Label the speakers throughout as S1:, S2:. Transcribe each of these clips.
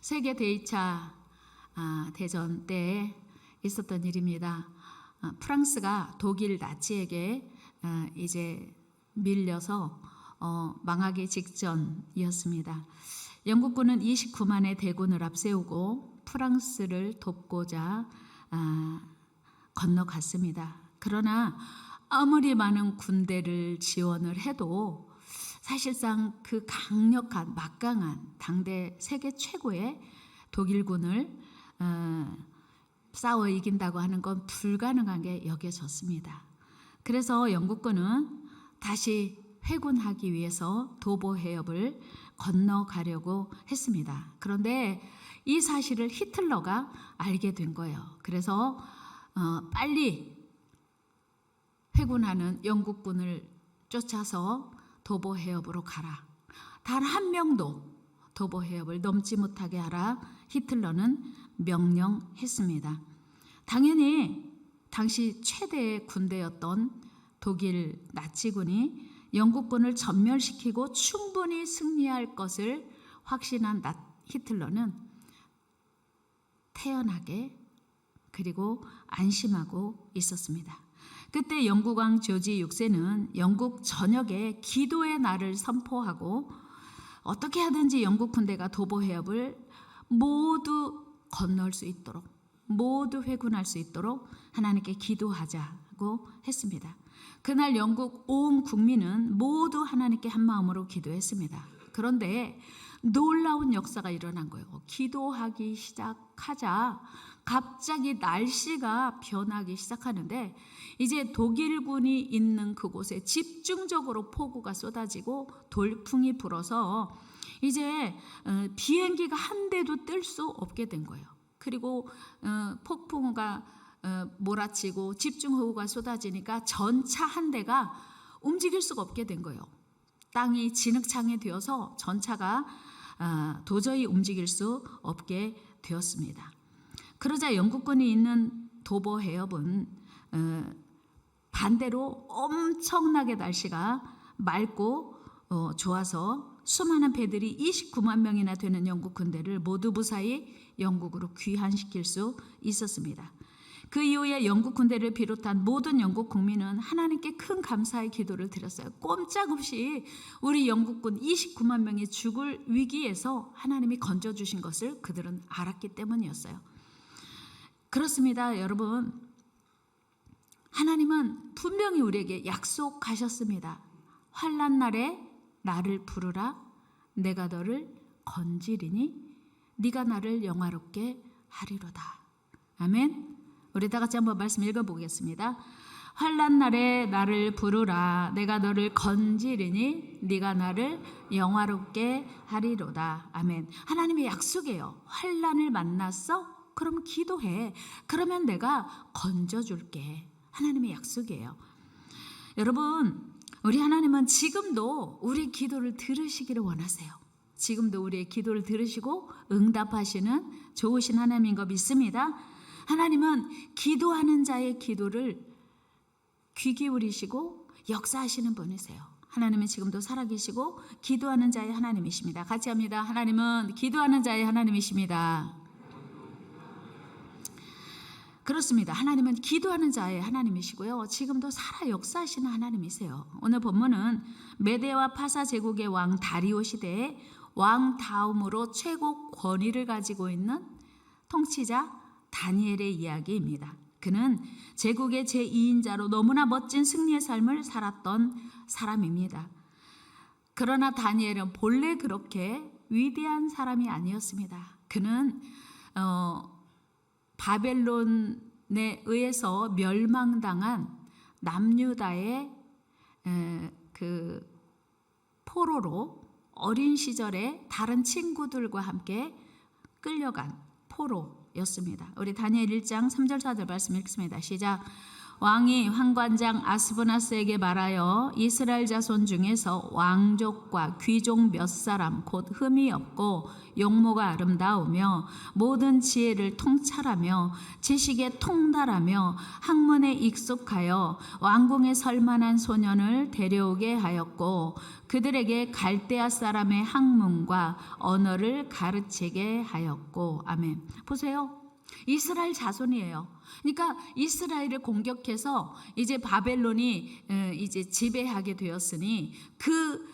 S1: 세계 제2차 대전 때 있었던 일입니다. 프랑스가 독일 나치에게 이제 밀려서 망하기 직전이었습니다. 영국군은 29만의 대군을 앞세우고 프랑스를 돕고자 건너갔습니다. 그러나 아무리 많은 군대를 지원을 해도 사실상 그 강력한 막강한 당대 세계 최고의 독일군을 싸워 이긴다고 하는 건 불가능한 게 여겨졌습니다. 그래서 영국군은 다시 회군하기 위해서 도보 해협을 건너가려고 했습니다. 그런데 이 사실을 히틀러가 알게 된 거예요. 그래서 빨리 회군하는 영국군을 쫓아서 도보 해협으로 가라. 단 한 명도 도보 해협을 넘지 못하게 하라. 히틀러는 명령했습니다. 당연히 당시 최대의 군대였던 독일 나치군이 영국군을 전멸시키고 충분히 승리할 것을 확신한 히틀러는 태연하게 그리고 안심하고 있었습니다. 그때 영국왕 조지 6세는 영국 전역에 기도의 날을 선포하고 어떻게 하든지 영국 군대가 도보 해협을 모두 건널 수 있도록, 모두 회군할 수 있도록 하나님께 기도하자고 했습니다. 그날 영국 온 국민은 모두 하나님께 한 마음으로 기도했습니다. 그런데 놀라운 역사가 일어난 거예요. 기도하기 시작하자 갑자기 날씨가 변하기 시작하는데 이제 독일군이 있는 그곳에 집중적으로 폭우가 쏟아지고 돌풍이 불어서 이제 비행기가 한 대도 뜰 수 없게 된 거예요. 그리고 폭풍우가 몰아치고 집중호우가 쏟아지니까 전차 한 대가 움직일 수가 없게 된 거예요. 땅이 진흙창이 되어서 전차가 도저히 움직일 수 없게 되었습니다. 그러자 영국군이 있는 도보 해협은 반대로 엄청나게 날씨가 맑고 좋아서 수많은 배들이 29만 명이나 되는 영국 군대를 모두 무사히 영국으로 귀환시킬 수 있었습니다. 그 이후에 영국 군대를 비롯한 모든 영국 국민은 하나님께 큰 감사의 기도를 드렸어요. 꼼짝없이 우리 영국군 29만 명이 죽을 위기에서 하나님이 건져주신 것을 그들은 알았기 때문이었어요. 그렇습니다, 여러분. 하나님은 분명히 우리에게 약속하셨습니다. 환난 날에 나를 부르라. 내가 너를 건지리니 네가 나를 영화롭게 하리로다. 아멘. 우리 다 같이 한번 말씀 읽어보겠습니다. 환난 날에 나를 부르라. 내가 너를 건지리니 네가 나를 영화롭게 하리로다. 아멘. 하나님의 약속이에요. 환난을 만났어? 그럼 기도해. 그러면 내가 건져줄게. 하나님의 약속이에요. 여러분, 우리 하나님은 지금도 우리 기도를 들으시기를 원하세요. 지금도 우리의 기도를 들으시고 응답하시는 좋으신 하나님인 거 믿습니다. 하나님은 기도하는 자의 기도를 귀 기울이시고 역사하시는 분이세요. 하나님은 지금도 살아계시고 기도하는 자의 하나님이십니다. 같이 합니다. 하나님은 기도하는 자의 하나님이십니다. 그렇습니다. 하나님은 기도하는 자의 하나님이시고요. 지금도 살아 역사하시는 하나님이세요. 오늘 본문은 메데와 파사 제국의 왕 다리오 시대에 왕 다음으로 최고 권위를 가지고 있는 통치자 다니엘의 이야기입니다. 그는 제국의 제2인자로 너무나 멋진 승리의 삶을 살았던 사람입니다. 그러나 다니엘은 본래 그렇게 위대한 사람이 아니었습니다. 그는 바벨론에 의해서 멸망당한 남유다의 그 포로로 어린 시절에 다른 친구들과 함께 끌려간 포로였습니다. 우리 다니엘 1장 3절 4절 말씀 읽습니다. 시작. 왕이 환관장 아스브나스에게 말하여 이스라엘 자손 중에서 왕족과 귀족 몇 사람 곧 흠이 없고 용모가 아름다우며 모든 지혜를 통찰하며 지식에 통달하며 학문에 익숙하여 왕궁에 설만한 소년을 데려오게 하였고 그들에게 갈대아 사람의 학문과 언어를 가르치게 하였고. 아멘. 보세요. 이스라엘 자손이에요. 그러니까 이스라엘을 공격해서 이제 바벨론이 이제 지배하게 되었으니 그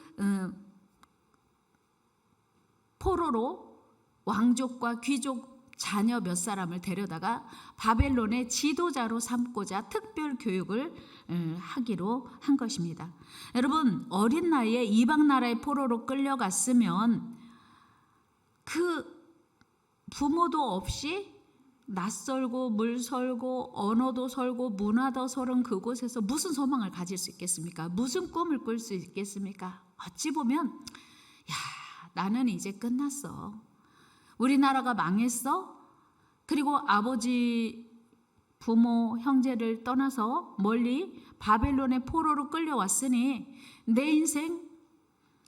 S1: 포로로 왕족과 귀족 자녀 몇 사람을 데려다가 바벨론의 지도자로 삼고자 특별 교육을 하기로 한 것입니다. 여러분, 어린 나이에 이방 나라의 포로로 끌려갔으면 그 부모도 없이 낯설고 물설고 언어도 설고 문화도 설은 그곳에서 무슨 소망을 가질 수 있겠습니까? 무슨 꿈을 꿀 수 있겠습니까? 어찌 보면 나는 이제 끝났어. 우리나라가 망했어. 그리고 아버지, 부모, 형제를 떠나서 멀리 바벨론의 포로로 끌려왔으니 내 인생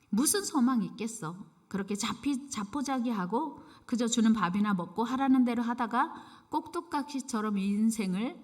S1: 무슨 소망이 있겠어. 그렇게 자포자기하고 그저 주는 밥이나 먹고 하라는 대로 하다가 꼭두각시처럼 인생을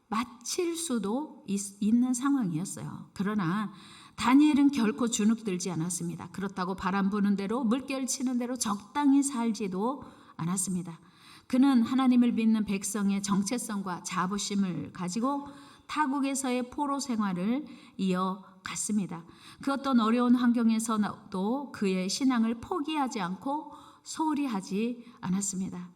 S1: 마칠 수도 있는 상황이었어요. 그러나 다니엘은 결코 주눅들지 않았습니다. 그렇다고 바람 부는 대로 물결 치는 대로 적당히 살지도 않았습니다. 그는 하나님을 믿는 백성의 정체성과 자부심을 가지고 타국에서의 포로 생활을 이어갔습니다. 그 어떤 어려운 환경에서도 그의 신앙을 포기하지 않고 소홀히 하지 않았습니다.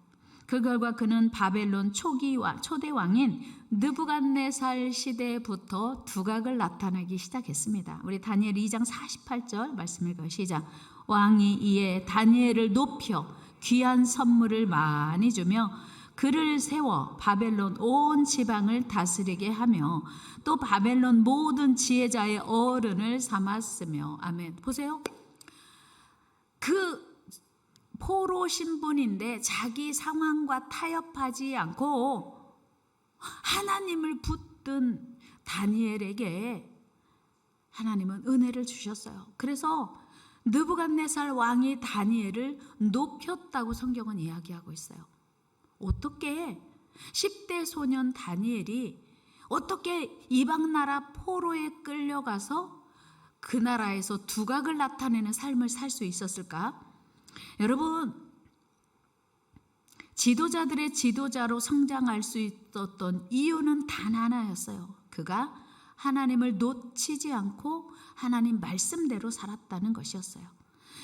S1: 그 결과 그는 바벨론 초대 왕인 느부갓네살 시대부터 두각을 나타내기 시작했습니다. 우리 다니엘 2장 48절 말씀 읽어요. 시작. 왕이 이에 다니엘을 높여 귀한 선물을 많이 주며 그를 세워 바벨론 온 지방을 다스리게 하며 또 바벨론 모든 지혜자의 어른을 삼았으며. 아멘. 보세요. 그 포로 신분인데 자기 상황과 타협하지 않고 하나님을 붙든 다니엘에게 하나님은 은혜를 주셨어요. 그래서 느부갓네살 왕이 다니엘을 높였다고 성경은 이야기하고 있어요. 어떻게 10대 소년 다니엘이 어떻게 이방 나라 포로에 끌려가서 그 나라에서 두각을 나타내는 삶을 살 수 있었을까? 여러분, 지도자들의 지도자로 성장할 수 있었던 이유는 단 하나였어요. 그가 하나님을 놓치지 않고 하나님 말씀대로 살았다는 것이었어요.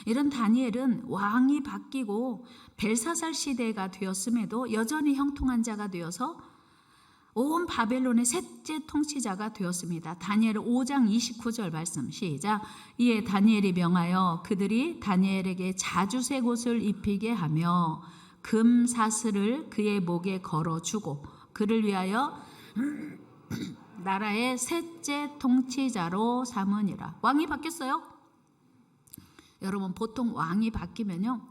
S1: 이런 다니엘은 왕이 바뀌고 벨사살 시대가 되었음에도 여전히 형통한 자가 되어서 온 바벨론의 셋째 통치자가 되었습니다. 다니엘 5장 29절 말씀 시작. 이에 다니엘이 명하여 그들이 다니엘에게 자주색 옷을 입히게 하며 금 사슬을 그의 목에 걸어주고 그를 위하여 나라의 셋째 통치자로 삼으니라. 왕이 바뀌었어요. 여러분, 보통 왕이 바뀌면요,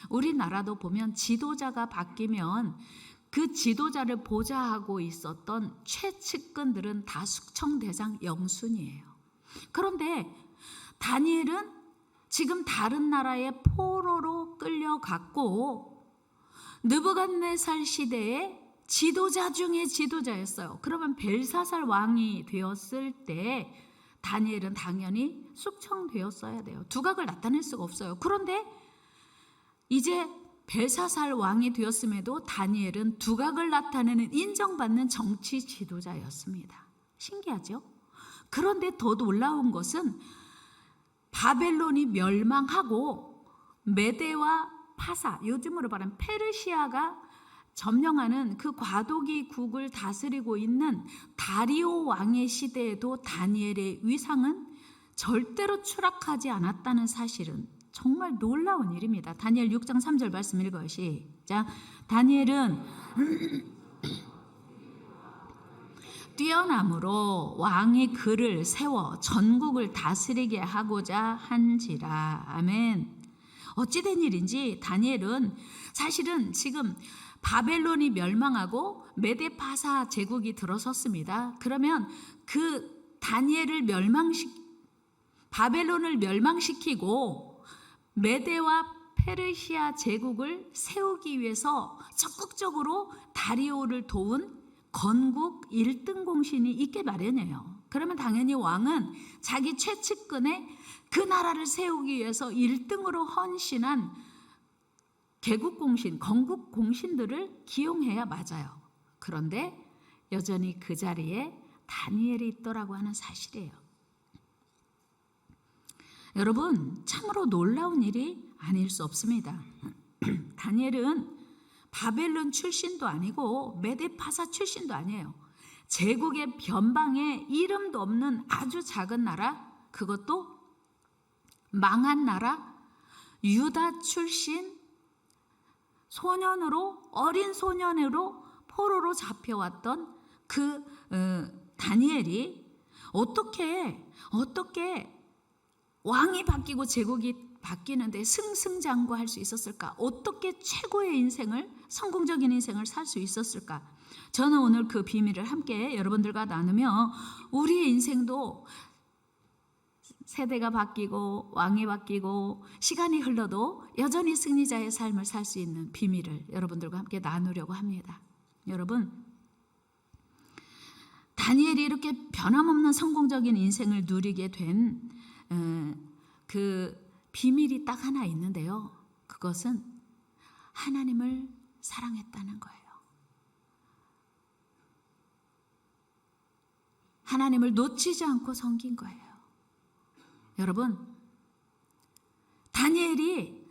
S1: 우리나라도 보면 지도자가 바뀌면 그 지도자를 보좌하고 있었던 최측근들은 다 숙청대장 영순이에요. 그런데 다니엘은 지금 다른 나라의 포로로 끌려갔고 느부갓네살 시대의 지도자 중에 지도자였어요. 그러면 벨사살 왕이 되었을 때 다니엘은 당연히 숙청되었어야 돼요. 두각을 나타낼 수가 없어요. 그런데 이제 벨사살 왕이 되었음에도 다니엘은 두각을 나타내는 인정받는 정치 지도자였습니다. 신기하죠? 그런데 더 놀라운 것은 바벨론이 멸망하고 메대와 파사, 요즘으로 말하면 페르시아가 점령하는 그 과도기국을 다스리고 있는 다리오 왕의 시대에도 다니엘의 위상은 절대로 추락하지 않았다는 사실은 정말 놀라운 일입니다. 다니엘 6장 3절 말씀 읽어요. 시작. 다니엘은 뛰어남으로 왕이 그를 세워 전국을 다스리게 하고자 한지라. 아멘. 어찌된 일인지 다니엘은 사실은 지금 바벨론이 멸망하고 메데파사 제국이 들어섰습니다. 그러면 그 다니엘을 바벨론을 멸망시키고 메데와 페르시아 제국을 세우기 위해서 적극적으로 다리오를 도운 건국 1등 공신이 있게 마련이에요. 그러면 당연히 왕은 자기 최측근에 그 나라를 세우기 위해서 1등으로 헌신한 개국 공신, 건국 공신들을 기용해야 맞아요. 그런데 여전히 그 자리에 다니엘이 있더라고 하는 사실이에요. 여러분, 참으로 놀라운 일이 아닐 수 없습니다. 다니엘은 바벨론 출신도 아니고 메데파사 출신도 아니에요. 제국의 변방에 이름도 없는 아주 작은 나라, 그것도 망한 나라, 유다 출신 소년으로, 어린 소년으로 포로로 잡혀왔던 그 다니엘이 어떻게 왕이 바뀌고 제국이 바뀌는데 승승장구할 수 있었을까? 어떻게 최고의 인생을, 성공적인 인생을 살 수 있었을까? 저는 오늘 그 비밀을 함께 여러분들과 나누며 우리의 인생도 세대가 바뀌고 왕이 바뀌고 시간이 흘러도 여전히 승리자의 삶을 살 수 있는 비밀을 여러분들과 함께 나누려고 합니다. 여러분, 다니엘이 이렇게 변함없는 성공적인 인생을 누리게 된 그 비밀이 딱 하나 있는데요. 그것은 하나님을 사랑했다는 거예요. 하나님을 놓치지 않고 섬긴 거예요. 여러분, 다니엘이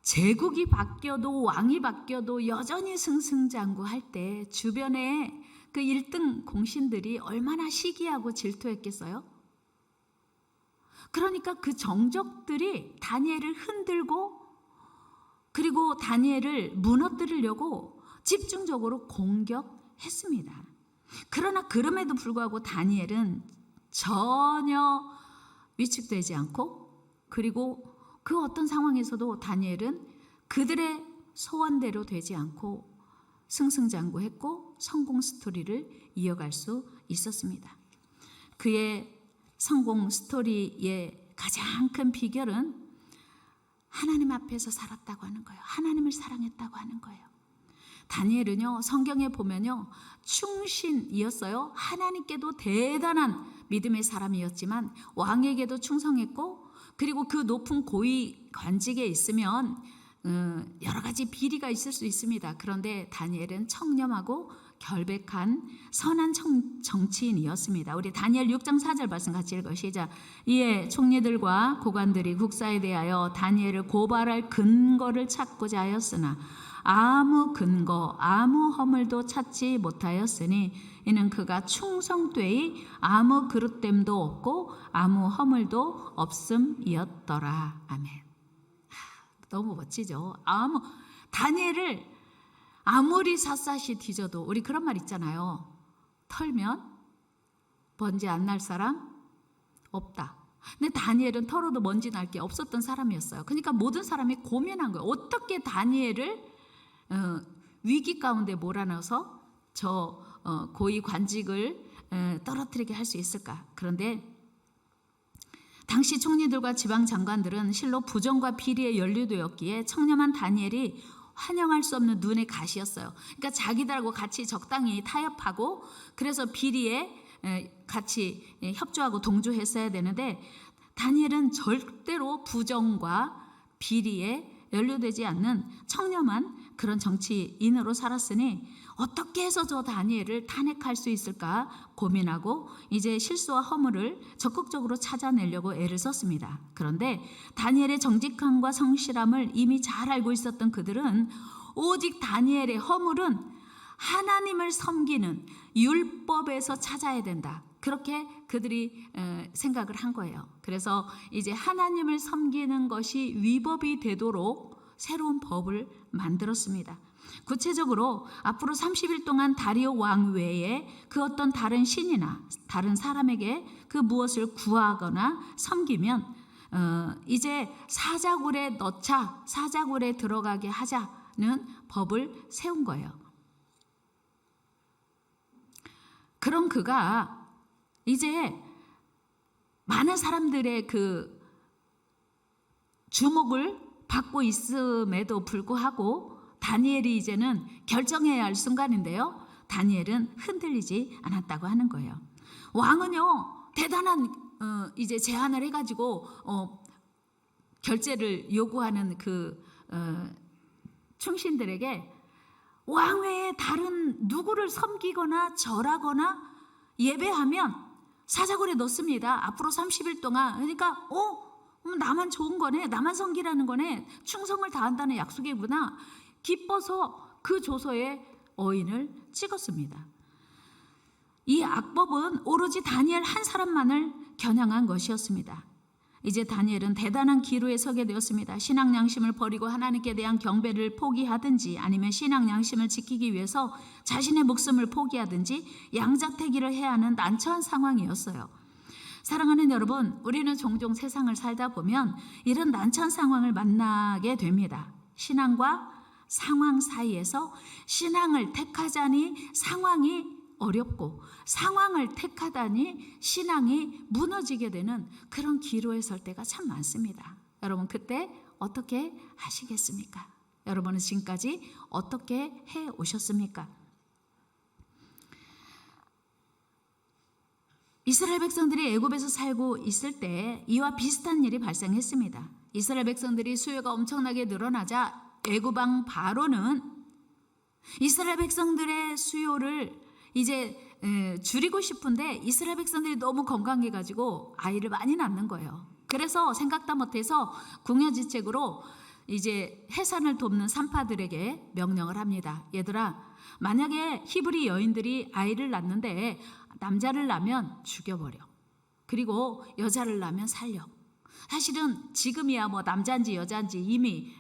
S1: 제국이 바뀌어도 왕이 바뀌어도 여전히 승승장구할 때 주변에 그 1등 공신들이 얼마나 시기하고 질투했겠어요? 그러니까 그 정적들이 다니엘을 흔들고 그리고 다니엘을 무너뜨리려고 집중적으로 공격했습니다. 그러나 그럼에도 불구하고 다니엘은 전혀 위축되지 않고 그리고 그 어떤 상황에서도 다니엘은 그들의 소원대로 되지 않고 승승장구했고 성공 스토리를 이어갈 수 있었습니다. 그의 성공 스토리의 가장 큰 비결은 하나님 앞에서 살았다고 하는 거예요. 하나님을 사랑했다고 하는 거예요. 다니엘은요, 성경에 보면요, 충신이었어요. 하나님께도 대단한 믿음의 사람이었지만 왕에게도 충성했고 그리고 그 높은 고위 관직에 있으면 여러 가지 비리가 있을 수 있습니다. 그런데 다니엘은 청렴하고 결백한 선한 정치인이었습니다. 우리 다니엘 6장 4절 말씀 같이 읽어 시작. 이에 총리들과 고관들이 국사에 대하여 다니엘을 고발할 근거를 찾고자 하였으나 아무 근거, 아무 허물도 찾지 못하였으니 이는 그가 충성되이 아무 그릇됨도 없고 아무 허물도 없음이었더라. 아멘. 너무 멋지죠. 다니엘을 아무리 샅샅이 뒤져도 우리 그런 말 있잖아요. 털면 먼지 안 날 사람 없다. 근데 다니엘은 털어도 먼지 날 게 없었던 사람이었어요. 그러니까 모든 사람이 고민한 거예요. 어떻게 다니엘을 위기 가운데 몰아넣어서 저 고위 관직을 떨어뜨리게 할 수 있을까? 그런데 당시 총리들과 지방 장관들은 실로 부정과 비리에 연루되었기에 청렴한 다니엘이 환영할 수 없는 눈의 가시였어요. 그러니까 자기들하고 같이 적당히 타협하고 그래서 비리에 같이 협조하고 동조했어야 되는데 다니엘은 절대로 부정과 비리에 연루되지 않는 청렴한 그런 정치인으로 살았으니 어떻게 해서 저 다니엘을 탄핵할 수 있을까 고민하고 이제 실수와 허물을 적극적으로 찾아내려고 애를 썼습니다. 그런데 다니엘의 정직함과 성실함을 이미 잘 알고 있었던 그들은 오직 다니엘의 허물은 하나님을 섬기는 율법에서 찾아야 된다. 그렇게 그들이 생각을 한 거예요. 그래서 이제 하나님을 섬기는 것이 위법이 되도록 새로운 법을 만들었습니다. 구체적으로 앞으로 30일 동안 다리오 왕 외에 그 어떤 다른 신이나 다른 사람에게 그 무엇을 구하거나 섬기면 이제 사자굴에 넣자, 사자굴에 들어가게 하자는 법을 세운 거예요. 그런 그가 이제 많은 사람들의 그 주목을 받고 있음에도 불구하고 다니엘이 이제는 결정해야 할 순간인데요. 다니엘은 흔들리지 않았다고 하는 거예요. 왕은요, 대단한 이제 제안을 해가지고 결제를 요구하는 그 충신들에게 왕 외에 다른 누구를 섬기거나 절하거나 예배하면 사자굴에 넣습니다. 앞으로 30일 동안. 그러니까 나만 좋은 거네, 나만 섬기라는 거네, 충성을 다한다는 약속이구나. 기뻐서 그 조서에 어인을 찍었습니다. 이 악법은 오로지 다니엘 한 사람만을 겨냥한 것이었습니다. 이제 다니엘은 대단한 기로에 서게 되었습니다. 신앙 양심을 버리고 하나님께 대한 경배를 포기하든지 아니면 신앙 양심을 지키기 위해서 자신의 목숨을 포기하든지 양자택일을 해야 하는 난처한 상황이었어요. 사랑하는 여러분, 우리는 종종 세상을 살다 보면 이런 난처한 상황을 만나게 됩니다. 신앙과 상황 사이에서 신앙을 택하자니 상황이 어렵고 상황을 택하다니 신앙이 무너지게 되는 그런 기로에 설 때가 참 많습니다. 여러분, 그때 어떻게 하시겠습니까? 여러분은 지금까지 어떻게 해 오셨습니까? 이스라엘 백성들이 애굽에서 살고 있을 때 이와 비슷한 일이 발생했습니다. 이스라엘 백성들이 수요가 엄청나게 늘어나자 애굽 왕 바로는 이스라엘 백성들의 수요를 이제 줄이고 싶은데 이스라엘 백성들이 너무 건강해가지고 아이를 많이 낳는 거예요. 그래서 생각도 못해서 궁여지책으로 이제 해산을 돕는 산파들에게 명령을 합니다. 얘들아, 만약에 히브리 여인들이 아이를 낳는데 남자를 낳으면 죽여버려. 그리고 여자를 낳으면 살려. 사실은 지금이야 뭐 남자인지 여자인지 이미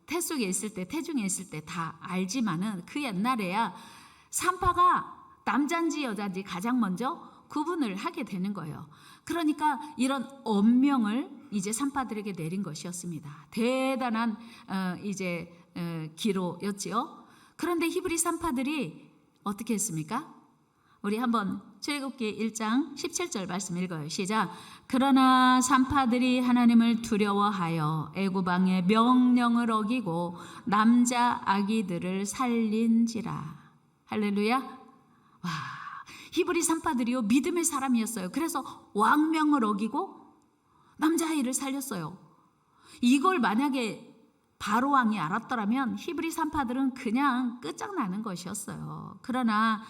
S1: 태속에 있을 때, 태중에 있을 때 다 알지만은 그 옛날에야 산파가 남자인지 여자인지 가장 먼저 구분을 하게 되는 거예요. 그러니까 이런 엄명을 이제 산파들에게 내린 것이었습니다. 대단한 이제 기로였지요. 그런데 히브리 산파들이 어떻게 했습니까? 우리 한번 출애굽기 1장 17절 말씀 읽어요. 시작. 그러나 산파들이 하나님을 두려워하여 애굽 왕의 명령을 어기고 남자 아기들을 살린지라. 할렐루야. 와, 히브리 산파들이요 믿음의 사람이었어요. 그래서 왕명을 어기고 남자아이를 살렸어요. 이걸 만약에 바로 왕이 알았더라면 히브리 산파들은 그냥 끝장나는 것이었어요. 그러나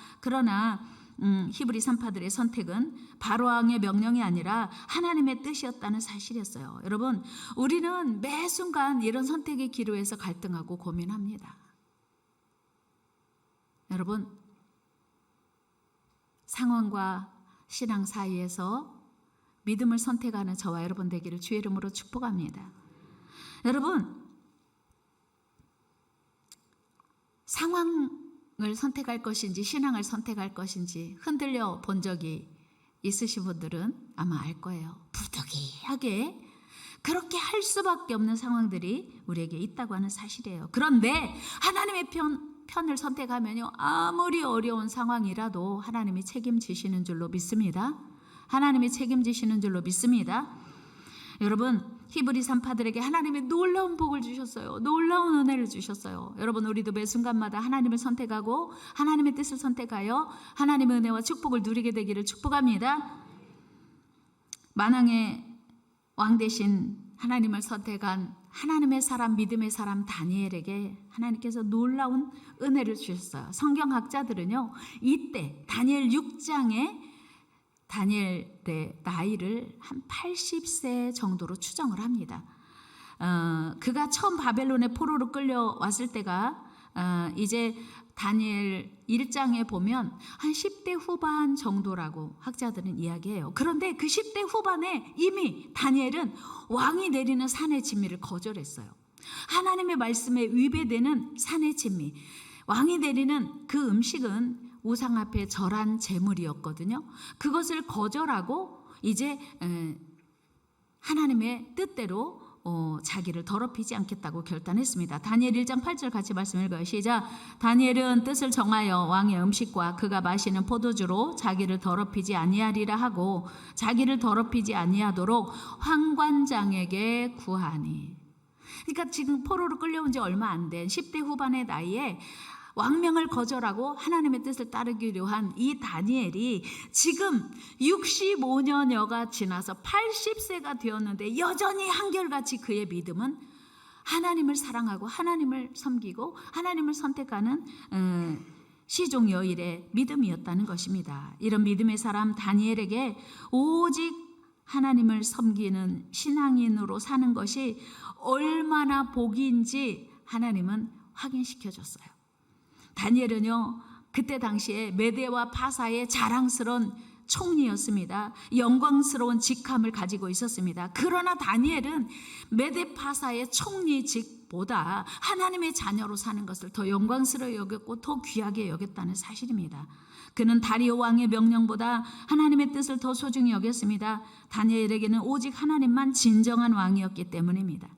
S1: 히브리 산파들의 선택은 바로 왕의 명령이 아니라 하나님의 뜻이었다는 사실이었어요. 여러분, 우리는 매 순간 이런 선택의 기로에서 갈등하고 고민합니다. 여러분, 상황과 신앙 사이에서 믿음을 선택하는 저와 여러분 되기를 주의 이름으로 축복합니다. 여러분, 상황을 선택할 것인지 신앙을 선택할 것인지 흔들려 본 적이 있으신 분들은 아마 알 거예요. 부득이하게 그렇게 할 수밖에 없는 상황들이 우리에게 있다고 하는 사실이에요. 그런데 하나님의 편을 선택하면요, 아무리 어려운 상황이라도 하나님이 책임지시는 줄로 믿습니다. 하나님이 책임지시는 줄로 믿습니다. 여러분, 히브리 산파들에게 하나님이 놀라운 복을 주셨어요. 놀라운 은혜를 주셨어요. 여러분, 우리도 매 순간마다 하나님을 선택하고 하나님의 뜻을 선택하여 하나님의 은혜와 축복을 누리게 되기를 축복합니다. 만왕의 왕 대신 하나님을 선택한 하나님의 사람, 믿음의 사람 다니엘에게 하나님께서 놀라운 은혜를 주셨어요. 성경학자들은요, 이때 다니엘 6장에 다니엘의 나이를 한 80세 정도로 추정을 합니다. 그가 처음 바벨론의 포로로 끌려왔을 때가 이제 다니엘 1장에 보면 한 10대 후반 정도라고 학자들은 이야기해요. 그런데 그 10대 후반에 이미 다니엘은 왕이 내리는 산의 진미를 거절했어요. 하나님의 말씀에 위배되는 산의 진미, 왕이 내리는 그 음식은 우상 앞에 절한 제물이었거든요. 그것을 거절하고 이제 하나님의 뜻대로 자기를 더럽히지 않겠다고 결단했습니다. 다니엘 1장 8절 같이 말씀 읽어요. 시작. 다니엘은 뜻을 정하여 왕의 음식과 그가 마시는 포도주로 자기를 더럽히지 아니하리라 하고 자기를 더럽히지 아니하도록 환관장에게 구하니. 그러니까 지금 포로로 끌려온 지 얼마 안 된 10대 후반의 나이에 왕명을 거절하고 하나님의 뜻을 따르기로 한 이 다니엘이 지금 65년여가 지나서 80세가 되었는데 여전히 한결같이 그의 믿음은 하나님을 사랑하고 하나님을 섬기고 하나님을 선택하는 시종 여일의 믿음이었다는 것입니다. 이런 믿음의 사람 다니엘에게 오직 하나님을 섬기는 신앙인으로 사는 것이 얼마나 복인지 하나님은 확인시켜줬어요. 다니엘은요, 그때 당시에 메대와 파사의 자랑스러운 총리였습니다. 영광스러운 직함을 가지고 있었습니다. 그러나 다니엘은 메대 파사의 총리직보다 하나님의 자녀로 사는 것을 더 영광스러워 여겼고 더 귀하게 여겼다는 사실입니다. 그는 다리오 왕의 명령보다 하나님의 뜻을 더 소중히 여겼습니다. 다니엘에게는 오직 하나님만 진정한 왕이었기 때문입니다.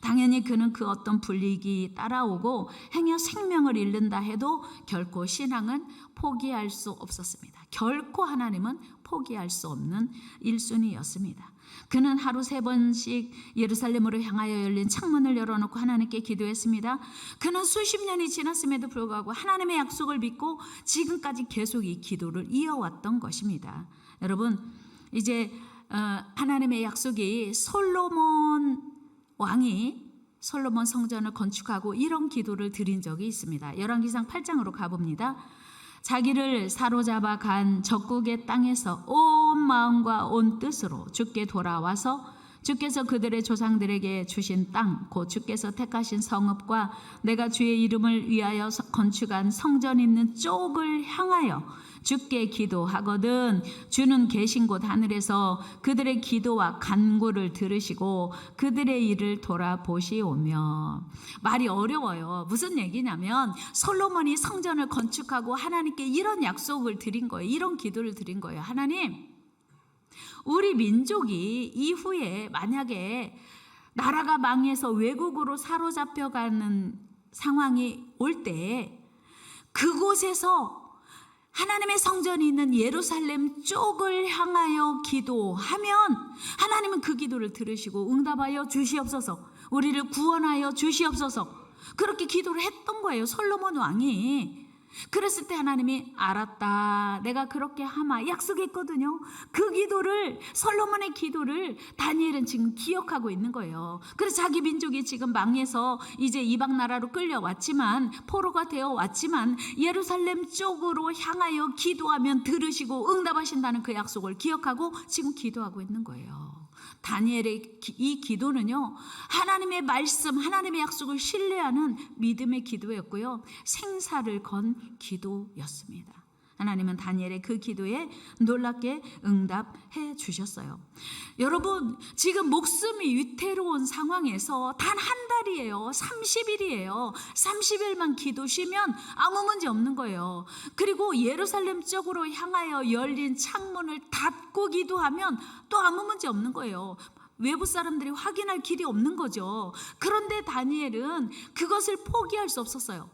S1: 당연히 그는 그 어떤 불이익이 따라오고 행여 생명을 잃는다 해도 결코 신앙은 포기할 수 없었습니다. 결코 하나님은 포기할 수 없는 1순위였습니다. 그는 하루 3번씩 예루살렘으로 향하여 열린 창문을 열어놓고 하나님께 기도했습니다. 그는 수십 년이 지났음에도 불구하고 하나님의 약속을 믿고 지금까지 계속 이 기도를 이어왔던 것입니다. 여러분, 이제 하나님의 약속이 솔로몬 성전을 건축하고 이런 기도를 드린 적이 있습니다. 열왕기상 8장으로 가봅니다. 자기를 사로잡아 간 적국의 땅에서 온 마음과 온 뜻으로 주께 돌아와서 주께서 그들의 조상들에게 주신 땅, 곧 주께서 택하신 성읍과 내가 주의 이름을 위하여 건축한 성전 있는 쪽을 향하여 주께 기도하거든 주는 계신 곳 하늘에서 그들의 기도와 간구를 들으시고 그들의 일을 돌아보시오며. 말이 어려워요. 무슨 얘기냐면 솔로몬이 성전을 건축하고 하나님께 이런 약속을 드린 거예요. 이런 기도를 드린 거예요. 하나님, 우리 민족이 이후에 만약에 나라가 망해서 외국으로 사로잡혀가는 상황이 올 때 그곳에서 하나님의 성전이 있는 예루살렘 쪽을 향하여 기도하면 하나님은 그 기도를 들으시고 응답하여 주시옵소서, 우리를 구원하여 주시옵소서, 그렇게 기도를 했던 거예요, 솔로몬 왕이. 그랬을 때 하나님이 알았다, 내가 그렇게 하마 약속했거든요. 그 기도를, 솔로몬의 기도를 다니엘은 지금 기억하고 있는 거예요. 그래서 자기 민족이 지금 망해서 이제 이방 나라로 끌려왔지만, 포로가 되어 왔지만 예루살렘 쪽으로 향하여 기도하면 들으시고 응답하신다는 그 약속을 기억하고 지금 기도하고 있는 거예요. 다니엘의 이 기도는요, 하나님의 말씀, 하나님의 약속을 신뢰하는 믿음의 기도였고요, 생사를 건 기도였습니다. 하나님은 다니엘의 그 기도에 놀랍게 응답해 주셨어요. 여러분, 지금 목숨이 위태로운 상황에서 단 한 달이에요. 30일이에요. 30일만 기도 쉬면 아무 문제 없는 거예요. 그리고 예루살렘 쪽으로 향하여 열린 창문을 닫고 기도하면 또 아무 문제 없는 거예요. 외부 사람들이 확인할 길이 없는 거죠. 그런데 다니엘은 그것을 포기할 수 없었어요.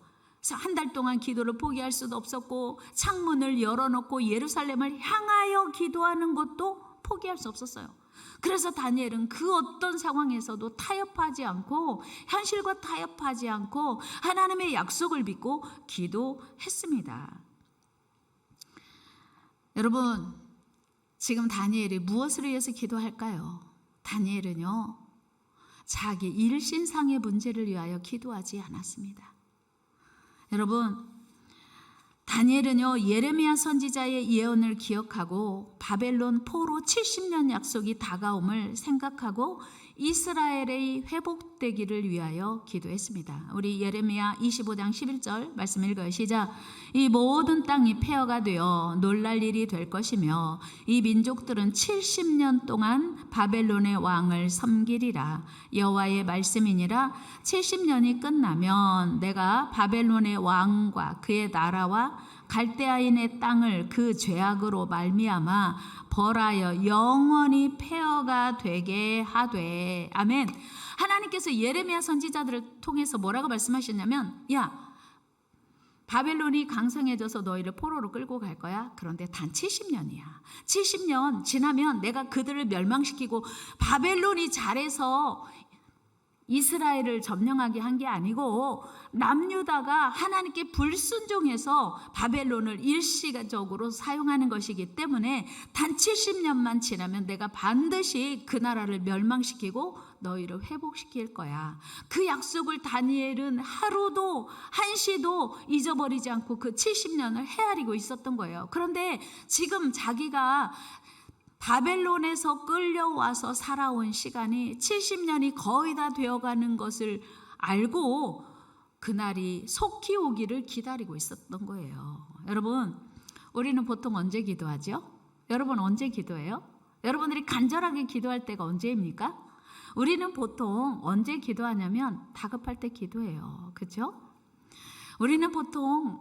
S1: 한 달 동안 기도를 포기할 수도 없었고, 창문을 열어놓고 예루살렘을 향하여 기도하는 것도 포기할 수 없었어요. 그래서 다니엘은 그 어떤 상황에서도 타협하지 않고, 현실과 타협하지 않고 하나님의 약속을 믿고 기도했습니다. 여러분, 지금 다니엘이 무엇을 위해서 기도할까요? 다니엘은요, 자기 일신상의 문제를 위하여 기도하지 않았습니다. 여러분, 다니엘은요, 예레미야 선지자의 예언을 기억하고 바벨론 포로 70년 약속이 다가옴을 생각하고 이스라엘의 회복되기를 위하여 기도했습니다. 우리 예레미야 25장 11절 말씀 읽어요. 시작. 이 모든 땅이 폐허가 되어 놀랄 일이 될 것이며 이 민족들은 70년 동안 바벨론의 왕을 섬기리라. 여호와의 말씀이니라. 70년이 끝나면 내가 바벨론의 왕과 그의 나라와 갈대아인의 땅을 그 죄악으로 말미암아 벌하여 영원히 폐허가 되게 하되. 아멘. 하나님께서 예레미야 선지자들을 통해서 뭐라고 말씀하셨냐면, 야, 바벨론이 강성해져서 너희를 포로로 끌고 갈 거야. 그런데 단 70년이야. 70년 지나면 내가 그들을 멸망시키고, 바벨론이 잘해서 이스라엘을 점령하게 한 게 아니고 남유다가 하나님께 불순종해서 바벨론을 일시적으로 사용하는 것이기 때문에 단 70년만 지나면 내가 반드시 그 나라를 멸망시키고 너희를 회복시킬 거야. 그 약속을 다니엘은 하루도 한시도 잊어버리지 않고 그 70년을 헤아리고 있었던 거예요. 그런데 지금 자기가 바벨론에서 끌려와서 살아온 시간이 70년이 거의 다 되어가는 것을 알고 그날이 속히 오기를 기다리고 있었던 거예요. 여러분, 우리는 보통 언제 기도하죠? 여러분 언제 기도해요? 여러분들이 간절하게 기도할 때가 언제입니까? 우리는 보통 언제 기도하냐면 다급할 때 기도해요. 그렇죠? 우리는 보통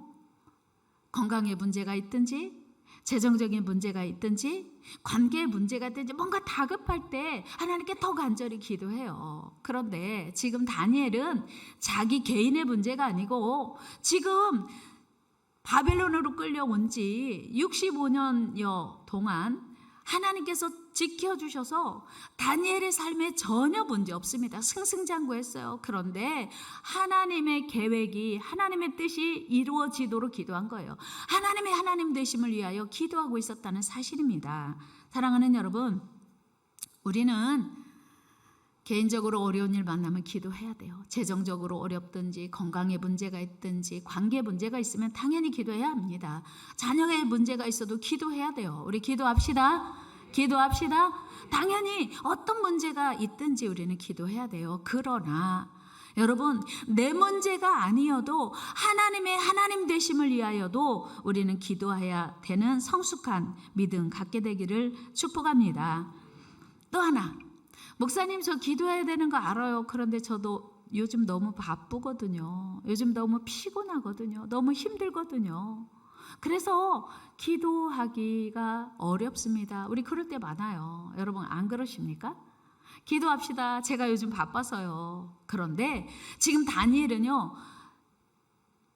S1: 건강에 문제가 있든지 재정적인 문제가 있든지 관계에 문제가 있든지 뭔가 다급할 때 하나님께 더 간절히 기도해요. 그런데 지금 다니엘은 자기 개인의 문제가 아니고 지금 바벨론으로 끌려온 지 65년여 동안 하나님께서 지켜주셔서 다니엘의 삶에 전혀 문제 없습니다. 승승장구했어요. 그런데 하나님의 계획이, 하나님의 뜻이 이루어지도록 기도한 거예요. 하나님의 하나님 되심을 위하여 기도하고 있었다는 사실입니다. 사랑하는 여러분, 우리는 개인적으로 어려운 일 만나면 기도해야 돼요. 재정적으로 어렵든지 건강에 문제가 있든지 관계 문제가 있으면 당연히 기도해야 합니다. 자녀의 문제가 있어도 기도해야 돼요. 우리 기도합시다. 기도합시다. 당연히 어떤 문제가 있든지 우리는 기도해야 돼요. 그러나 여러분, 내 문제가 아니어도 하나님의 하나님 되심을 위하여도 우리는 기도해야 되는 성숙한 믿음 갖게 되기를 축복합니다. 또 하나, 목사님 저 기도해야 되는 거 알아요. 그런데 저도 요즘 너무 바쁘거든요. 요즘 너무 피곤하거든요. 너무 힘들거든요. 그래서 기도하기가 어렵습니다. 우리 그럴 때 많아요. 여러분 안 그러십니까? 기도합시다. 제가 요즘 바빠서요. 그런데 지금 다니엘은요,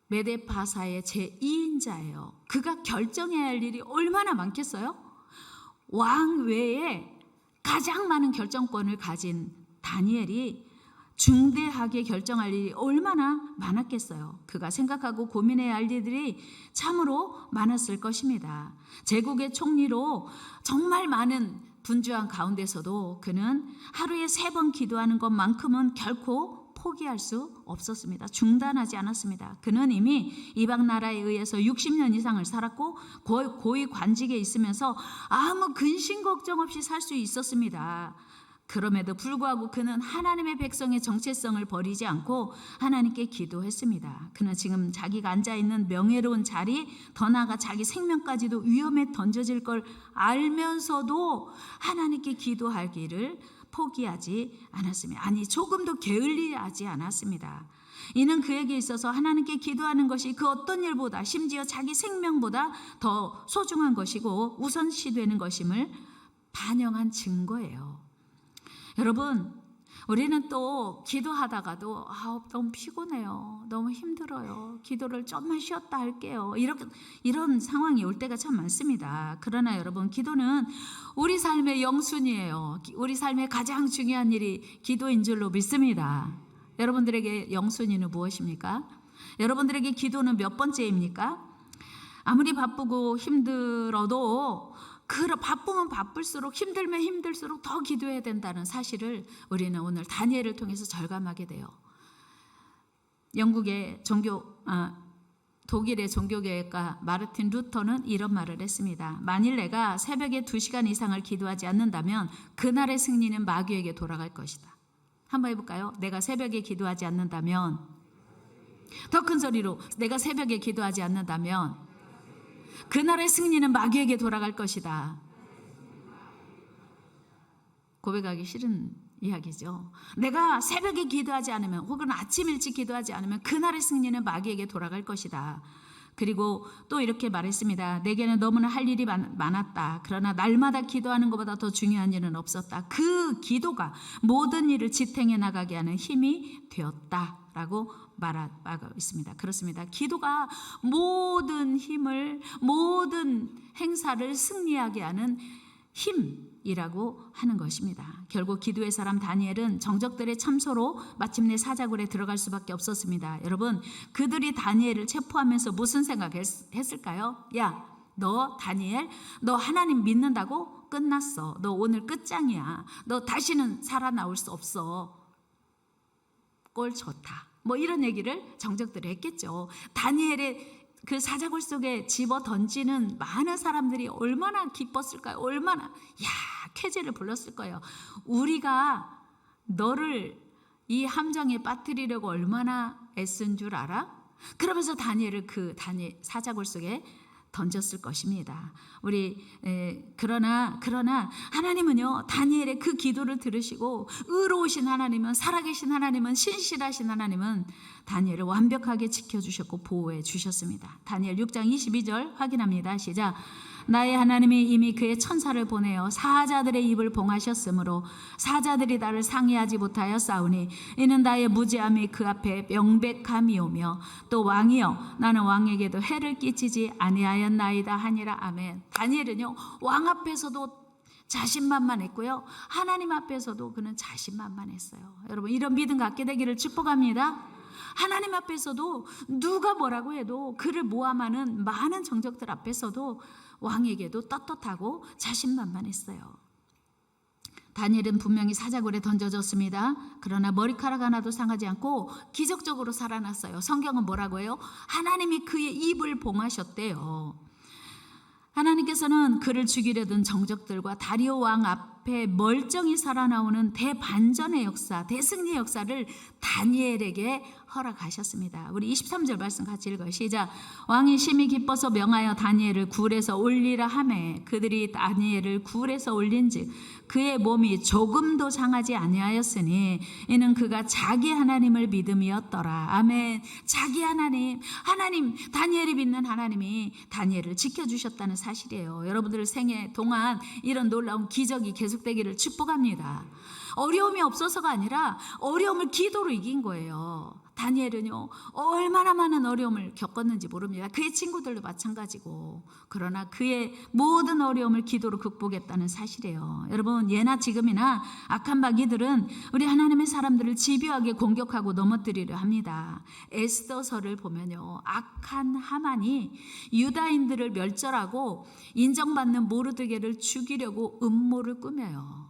S1: 메데바사의 제2인자예요. 그가 결정해야 할 일이 얼마나 많겠어요? 왕 외에 가장 많은 결정권을 가진 다니엘이 중대하게 결정할 일이 얼마나 많았겠어요. 그가 생각하고 고민해야 할 일들이 참으로 많았을 것입니다. 제국의 총리로 정말 많은 분주한 가운데서도 그는 하루에 3번 기도하는 것만큼은 결코 포기할 수 없었습니다. 중단하지 않았습니다. 그는 이미 이방 나라에 의해서 60년 이상을 살았고 고위 관직에 있으면서 아무 근심 걱정 없이 살 수 있었습니다. 그럼에도 불구하고 그는 하나님의 백성의 정체성을 버리지 않고 하나님께 기도했습니다. 그는 지금 자기가 앉아있는 명예로운 자리, 더 나아가 자기 생명까지도 위험에 던져질 걸 알면서도 하나님께 기도하기를 포기하지 않았습니다. 아니, 조금도 게을리하지 않았습니다. 이는 그에게 있어서 하나님께 기도하는 것이 그 어떤 일보다, 심지어 자기 생명보다 더 소중한 것이고 우선시되는 것임을 반영한 증거예요. 여러분, 우리는 또 기도하다가도 너무 피곤해요. 너무 힘들어요. 기도를 좀만 쉬었다 할게요. 이런 상황이 올 때가 참 많습니다. 그러나 여러분, 기도는 우리 삶의 영순이에요. 우리 삶의 가장 중요한 일이 기도인 줄로 믿습니다. 여러분들에게 영순이는 무엇입니까? 여러분들에게 기도는 몇 번째입니까? 아무리 바쁘고 힘들어도 바쁘면 바쁠수록, 힘들면 힘들수록 더 기도해야 된다는 사실을 우리는 오늘 다니엘을 통해서 절감하게 돼요. 독일의 종교개혁가 마르틴 루터는 이런 말을 했습니다. 만일 내가 새벽에 2시간 이상을 기도하지 않는다면 그날의 승리는 마귀에게 돌아갈 것이다. 한번 해볼까요? 내가 새벽에 기도하지 않는다면, 더 큰 소리로, 내가 새벽에 기도하지 않는다면 그날의 승리는 마귀에게 돌아갈 것이다. 고백하기 싫은 이야기죠. 내가 새벽에 기도하지 않으면, 혹은 아침 일찍 기도하지 않으면 그날의 승리는 마귀에게 돌아갈 것이다. 그리고 또 이렇게 말했습니다. 내게는 너무나 할 일이 많았다. 그러나 날마다 기도하는 것보다 더 중요한 일은 없었다. 그 기도가 모든 일을 지탱해 나가게 하는 힘이 되었다라고 말하고 있습니다. 그렇습니다. 기도가 모든 힘을, 모든 행사를 승리하게 하는 힘이라고 하는 것입니다. 결국 기도의 사람 다니엘은 정적들의 참소로 마침내 사자굴에 들어갈 수밖에 없었습니다. 여러분, 그들이 다니엘을 체포하면서 무슨 생각했을까요? 야, 너 다니엘, 너 하나님 믿는다고? 끝났어. 너 오늘 끝장이야. 너 다시는 살아나올 수 없어. 꼴 좋다. 뭐 이런 얘기를 정적들이 했겠죠. 다니엘의 그 사자굴 속에 집어 던지는 많은 사람들이 얼마나 기뻤을까요? 얼마나 쾌재를 불렀을 거예요. 우리가 너를 이 함정에 빠뜨리려고 얼마나 애쓴 줄 알아? 그러면서 다니엘을 그 사자굴 속에 던졌을 것입니다. 그러나 하나님은요, 다니엘의 그 기도를 들으시고 의로우신 하나님은, 살아계신 하나님은, 신실하신 하나님은 다니엘을 완벽하게 지켜주셨고 보호해 주셨습니다. 다니엘 6장 22절 확인합니다. 시작. 나의 하나님이 이미 그의 천사를 보내어 사자들의 입을 봉하셨으므로 사자들이 나를 상의하지 못하여 싸우니 이는 나의 무지함이 그 앞에 명백함이오며 또 왕이여 나는 왕에게도 해를 끼치지 아니하였나이다 하니라. 아멘. 다니엘은요, 왕 앞에서도 자신만만했고요, 하나님 앞에서도 그는 자신만만했어요. 여러분, 이런 믿음 갖게 되기를 축복합니다. 하나님 앞에서도 누가 뭐라고 해도 그를 모함하는 많은 정적들 앞에서도 왕에게도 떳떳하고 자신만만했어요. 다니엘은 분명히 사자굴에 던져졌습니다. 그러나 머리카락 하나도 상하지 않고 기적적으로 살아났어요. 성경은 뭐라고 해요? 하나님이 그의 입을 봉하셨대요. 하나님께서는 그를 죽이려던 정적들과 다리오 왕 앞에 멀쩡히 살아나오는 대반전의 역사, 대승리의 역사를 다니엘에게 허락하셨습니다. 우리 23절 말씀 같이 읽어요. 시작. 왕이 심히 기뻐서 명하여 다니엘을 굴에서 올리라 하매 그들이 다니엘을 굴에서 올린즉 그의 몸이 조금도 상하지 아니하였으니 이는 그가 자기 하나님을 믿음이었더라. 아멘. 자기 하나님, 다니엘이 믿는 하나님이 다니엘을 지켜주셨다는 사실이에요. 여러분들 생애 동안 이런 놀라운 기적이 계속되기를 축복합니다. 어려움이 없어서가 아니라 어려움을 기도로 이긴 거예요. 다니엘은요, 얼마나 많은 어려움을 겪었는지 모릅니다. 그의 친구들도 마찬가지고. 그러나 그의 모든 어려움을 기도로 극복했다는 사실이에요. 여러분, 예나 지금이나 악한 마귀들은 우리 하나님의 사람들을 집요하게 공격하고 넘어뜨리려 합니다. 에스더서를 보면요, 악한 하만이 유다인들을 멸절하고 인정받는 모르드게를 죽이려고 음모를 꾸며요.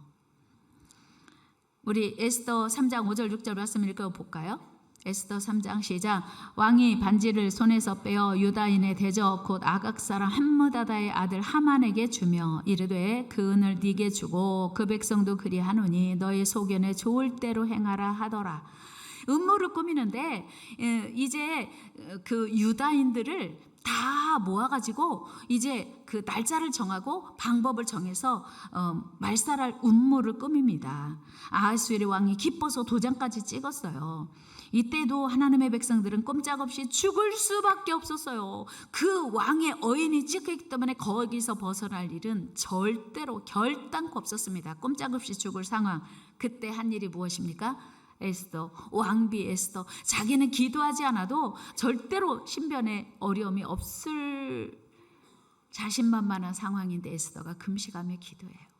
S1: 우리 에스더 3장 5절 6절 말씀 읽어볼까요? 에스더 3장 시작. 왕이 반지를 손에서 빼어 유다인의 대적 곧 아각 사람 함므다다의 아들 하만에게 주며 이르되 그 은을 네게 주고 그 백성도 그리하노니 너의 소견에 좋을 대로 행하라 하더라. 음모를 꾸미는데 이제 그 유다인들을 다 모아가지고 이제 그 날짜를 정하고 방법을 정해서 말살할 음모를 꾸밉니다. 아하수에르 왕이 기뻐서 도장까지 찍었어요. 이때도 하나님의 백성들은 꼼짝없이 죽을 수밖에 없었어요. 그 왕의 어인이 찍혔기 때문에 거기서 벗어날 일은 절대로 결단코 없었습니다. 꼼짝없이 죽을 상황. 그때 한 일이 무엇입니까? 에스더, 왕비 에스더. 자기는 기도하지 않아도 절대로 신변에 어려움이 없을 자신만만한 상황인데 에스더가 금식하며 기도해요.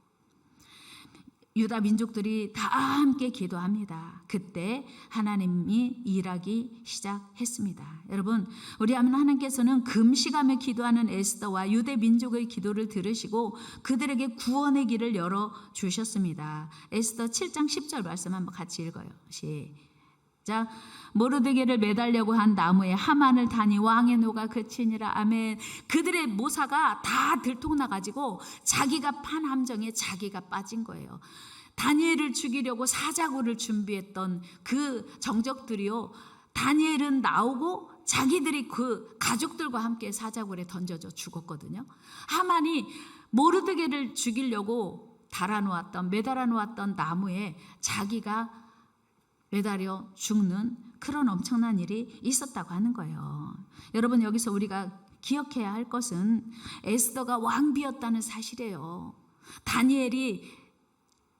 S1: 유다 민족들이 다 함께 기도합니다. 그때 하나님이 일하기 시작했습니다. 여러분, 우리 하나님께서는 금식하며 기도하는 에스더와 유대 민족의 기도를 들으시고 그들에게 구원의 길을 열어주셨습니다. 에스더 7장 10절 말씀 한번 같이 읽어요. 시작. 모르드게를 매달려고 한 나무에 하만을 다니 왕의 노가 그치니라. 아멘. 그들의 모사가 다 들통나가지고 자기가 판 함정에 자기가 빠진 거예요. 다니엘을 죽이려고 사자굴을 준비했던 그 정적들이요, 다니엘은 나오고 자기들이 그 가족들과 함께 사자굴에 던져져 죽었거든요. 하만이 모르드게를 죽이려고 매달아 놓았던 나무에 자기가 매달려 죽는 그런 엄청난 일이 있었다고 하는 거예요. 여러분, 여기서 우리가 기억해야 할 것은 에스더가 왕비였다는 사실이에요. 다니엘이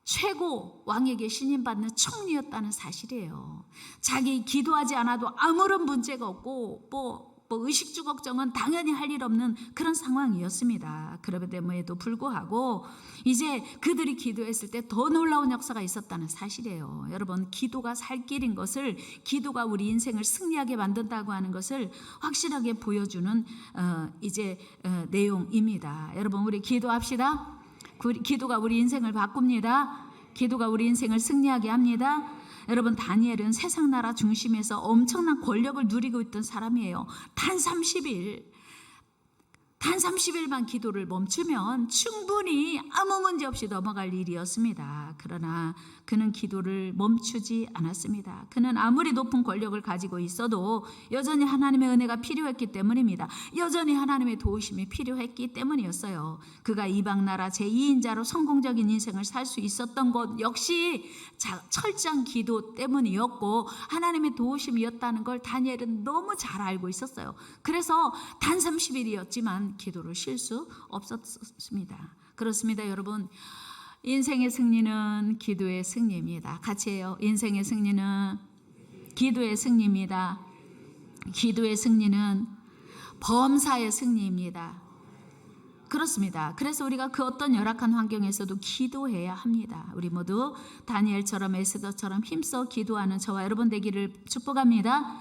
S1: 최고 왕에게 신임받는 총리였다는 사실이에요. 자기 기도하지 않아도 아무런 문제가 없고 뭐 의식주 걱정은 당연히 할 일 없는 그런 상황이었습니다. 그럼에도 불구하고 이제 그들이 기도했을 때 더 놀라운 역사가 있었다는 사실이에요. 여러분, 기도가 살 길인 것을, 기도가 우리 인생을 승리하게 만든다고 하는 것을 확실하게 보여주는 내용입니다. 여러분, 우리 기도합시다. 기도가 우리 인생을 바꿉니다. 기도가 우리 인생을 승리하게 합니다. 여러분, 다니엘은 세상 나라 중심에서 엄청난 권력을 누리고 있던 사람이에요. 단 30일만 기도를 멈추면 충분히 아무 문제 없이 넘어갈 일이었습니다. 그러나 그는 기도를 멈추지 않았습니다. 그는 아무리 높은 권력을 가지고 있어도 여전히 하나님의 은혜가 필요했기 때문입니다. 여전히 하나님의 도우심이 필요했기 때문이었어요. 그가 이방 나라 제2인자로 성공적인 인생을 살 수 있었던 것 역시 철저한 기도 때문이었고 하나님의 도우심이었다는 걸 다니엘은 너무 잘 알고 있었어요. 그래서 단 30일이었지만 기도를 쉴 수 없었습니다. 그렇습니다, 여러분. 인생의 승리는 기도의 승리입니다. 같이 해요. 인생의 승리는 기도의 승리입니다. 기도의 승리는 범사의 승리입니다. 그렇습니다. 그래서 우리가 그 어떤 열악한 환경에서도 기도해야 합니다. 우리 모두 다니엘처럼 에스더처럼 힘써 기도하는 저와 여러분 되기를 축복합니다.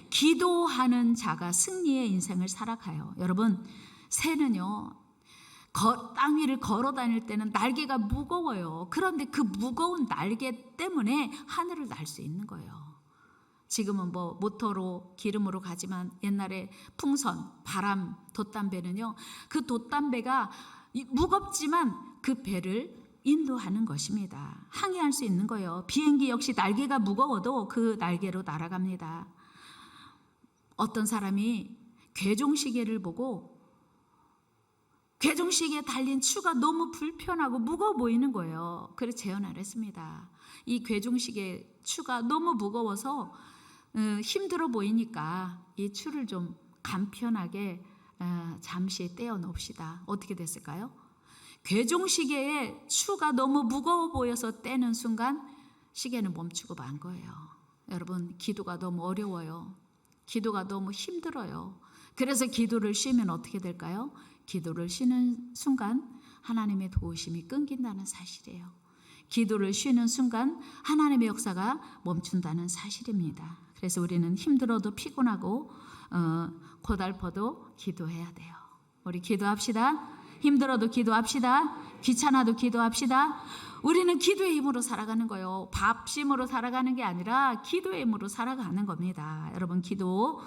S1: 기도하는 자가 승리의 인생을 살아가요. 여러분, 새는요, 땅 위를 걸어 다닐 때는 날개가 무거워요. 그런데 그 무거운 날개 때문에 하늘을 날 수 있는 거예요. 지금은 모터로 기름으로 가지만 옛날에 풍선, 바람, 돛담배는요, 그 돛담배가 무겁지만 그 배를 인도하는 것입니다. 항해할 수 있는 거예요. 비행기 역시 날개가 무거워도 그 날개로 날아갑니다. 어떤 사람이 괴종시계를 보고 괴종시계에 달린 추가 너무 불편하고 무거워 보이는 거예요. 그래서 제안을 했습니다. 이 괴종시계 추가 너무 무거워서 힘들어 보이니까 이 추를 좀 간편하게 잠시 떼어 놓읍시다. 어떻게 됐을까요? 괴종시계의 추가 너무 무거워 보여서 떼는 순간 시계는 멈추고 만 거예요. 여러분, 기도가 너무 어려워요. 기도가 너무 힘들어요. 그래서 기도를 쉬면 어떻게 될까요? 기도를 쉬는 순간 하나님의 도우심이 끊긴다는 사실이에요. 기도를 쉬는 순간 하나님의 역사가 멈춘다는 사실입니다. 그래서 우리는 힘들어도 피곤하고 고달퍼도 기도해야 돼요. 우리 기도합시다. 힘들어도 기도합시다. 귀찮아도 기도합시다. 우리는 기도의 힘으로 살아가는 거예요. 밥심으로 살아가는 게 아니라 기도의 힘으로 살아가는 겁니다. 여러분, 기도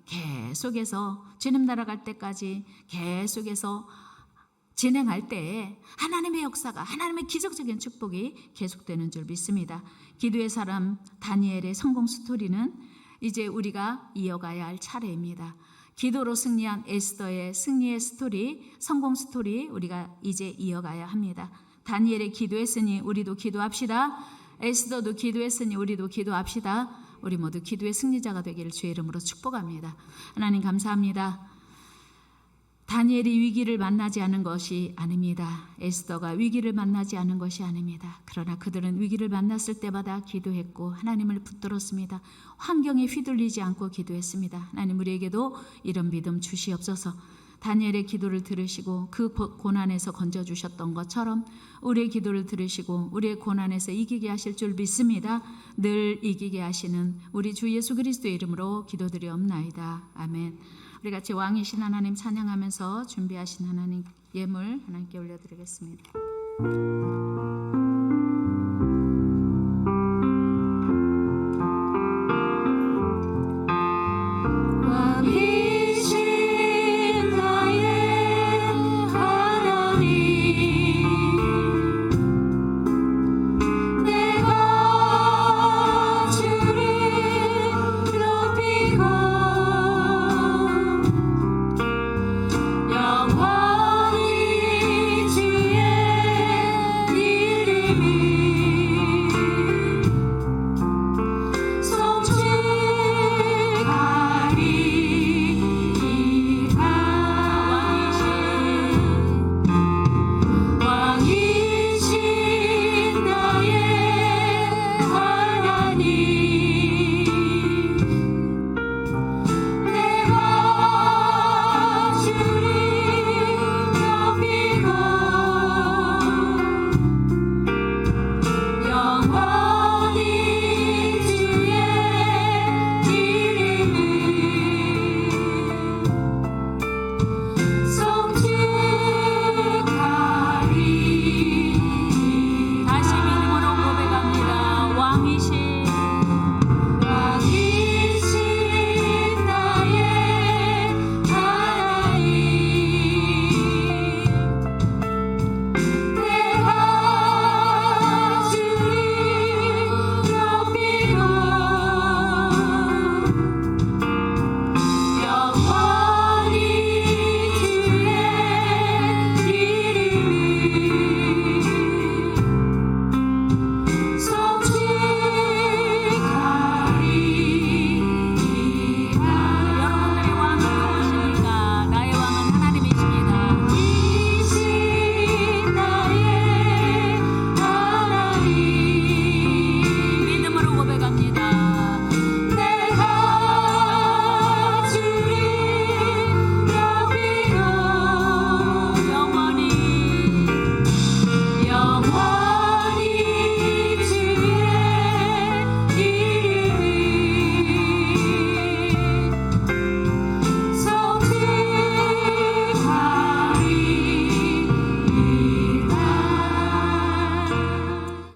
S1: 계속해서 주님 나라 갈 때까지 계속해서 진행할 때 하나님의 역사가, 하나님의 기적적인 축복이 계속되는 줄 믿습니다. 기도의 사람 다니엘의 성공 스토리는 이제 우리가 이어가야 할 차례입니다. 기도로 승리한 에스더의 승리의 스토리, 성공 스토리 우리가 이제 이어가야 합니다. 다니엘이 기도했으니 우리도 기도합시다. 에스더도 기도했으니 우리도 기도합시다. 우리 모두 기도의 승리자가 되기를 주의 이름으로 축복합니다. 하나님 감사합니다. 다니엘이 위기를 만나지 않은 것이 아닙니다. 에스더가 위기를 만나지 않은 것이 아닙니다. 그러나 그들은 위기를 만났을 때마다 기도했고 하나님을 붙들었습니다. 환경에 휘둘리지 않고 기도했습니다. 하나님, 우리에게도 이런 믿음 주시옵소서. 다니엘의 기도를 들으시고 그 고난에서 건져주셨던 것처럼 우리의 기도를 들으시고 우리의 고난에서 이기게 하실 줄 믿습니다. 늘 이기게 하시는 우리 주 예수 그리스도의 이름으로 기도드리옵나이다. 아멘. 우리 같이 왕이신 하나님 찬양하면서 준비하신 하나님 예물 하나님께 올려드리겠습니다.